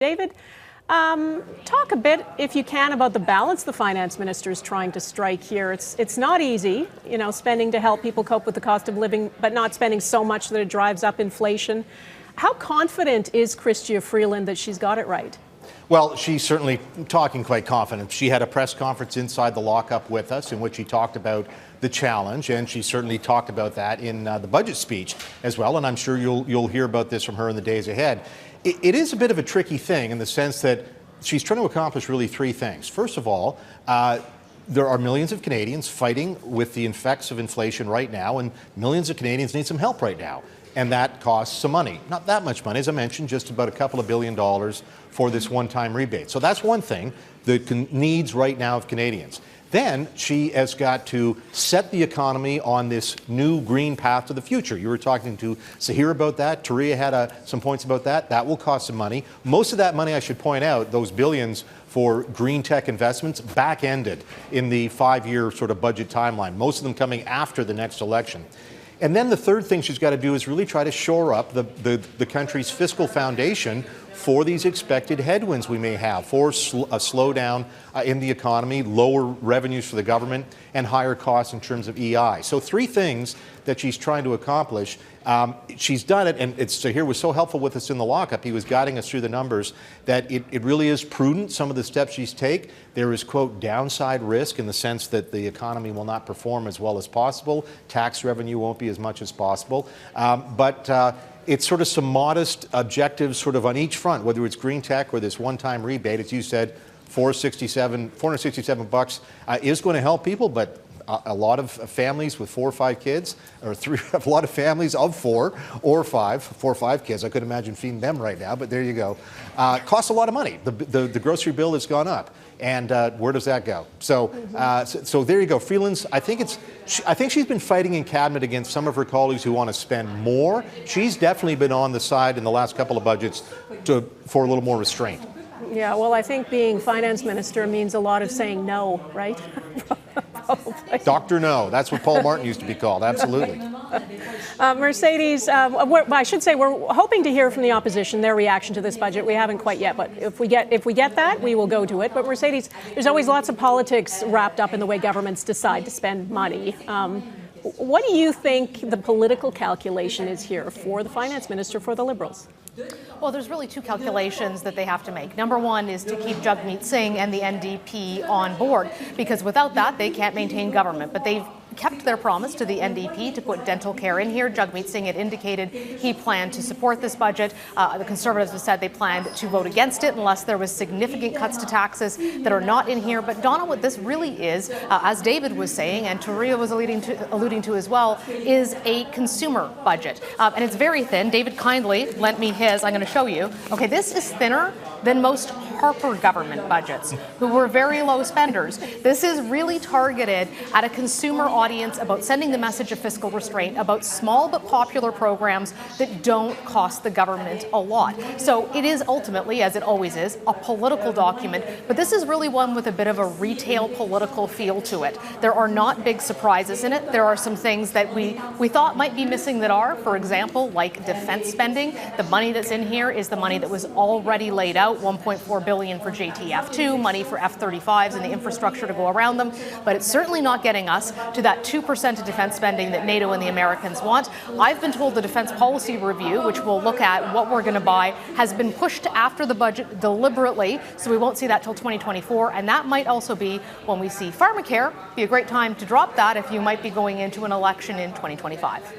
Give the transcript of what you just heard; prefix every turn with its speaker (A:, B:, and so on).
A: David, talk a bit, if you can, about the balance the finance minister is trying to strike here. It's not easy, spending to help people cope with the cost of living, but not spending so much that it drives up inflation. How confident is Chrystia Freeland that she's got it right?
B: Well, she's certainly talking quite confident. She had a press conference inside the lockup with us in which she talked about the challenge, and she certainly talked about that in the budget speech as well, and I'm sure you'll hear about this from her in the days ahead. It is a bit of a tricky thing in the sense that she's trying to accomplish really three things. First of all, there are millions of Canadians fighting with the effects of inflation right now, and millions of Canadians need some help right now. And that costs some money. Not that much money, as I mentioned, just about a couple of $2 billion for this one-time rebate. So that's one thing, the needs right now of Canadians. Then she has got to set the economy on this new green path to the future. You were talking to Sahir about that. Taria had some points about that. That will cost some money. Most of that money, I should point out, those billions for green tech investments, back-ended in the 5-year sort of budget timeline, most of them coming after the next election. And then the third thing she's got to do is really try to shore up the country's fiscal foundation for these expected headwinds we may have, for a slowdown in the economy, lower revenues for the government, and higher costs in terms of EI. So three things that she's trying to accomplish. She's done it, and Sahir was so helpful with us in the lockup. He was guiding us through the numbers that it really is prudent, some of the steps she's take. There is, quote, downside risk in the sense that the economy will not perform as well as possible. Tax revenue won't be as much as possible. But it's sort of some modest objectives sort of on each front, whether it's green tech or this one-time rebate. As you said, $467 is going to help people, but a lot of families with 4 or 5 kids, or a lot of families of 4 or 5 kids, I could imagine feeding them right now, but there you go. Costs a lot of money. The grocery bill has gone up. And where does that go? So, so there you go. Freeland's, I think she's been fighting in cabinet against some of her colleagues who want to spend more. She's definitely been on the side in the last couple of budgets for a little more restraint.
A: Yeah, well, I think being finance minister means a lot of saying no, right?
B: Dr. No, that's what Paul Martin used to be called, absolutely.
A: Mercedes, I should say we're hoping to hear from the opposition, their reaction to this budget. We haven't quite yet, but if we get that, we will go to it. But Mercedes, there's always lots of politics wrapped up in the way governments decide to spend money. What do you think the political calculation is here for the finance minister, for the Liberals?
C: Well, there's really two calculations that they have to make. Number one is to keep Jagmeet Singh and the NDP on board, because without that, they can't maintain government. But they've kept their promise to the NDP to put dental care in here. Jagmeet Singh had indicated he planned to support this budget. The Conservatives have said they planned to vote against it unless there was significant cuts to taxes that are not in here. But Donna, what this really is, as David was saying, and Taria was alluding to as well, is a consumer budget. And it's very thin. David kindly lent me his. I'm going to show you. Okay, this is thinner than most Harper government budgets, who were very low spenders. This is really targeted at a consumer audience about sending the message of fiscal restraint, about small but popular programs that don't cost the government a lot. So it is ultimately, as it always is, a political document, but this is really one with a bit of a retail political feel to it. There are not big surprises in it. There are some things that we thought might be missing that are, for example, like defense spending. The money that's in here is the money that was already laid out, $1.4 billion for JTF2, money for F-35s and the infrastructure to go around them, but it's certainly not getting us to that 2% of defense spending that NATO and the Americans want. I've been told the Defense Policy Review, which will look at what we're going to buy, has been pushed after the budget deliberately, so we won't see that till 2024, and that might also be when we see pharmacare. Be a great time to drop that if you might be going into an election in 2025.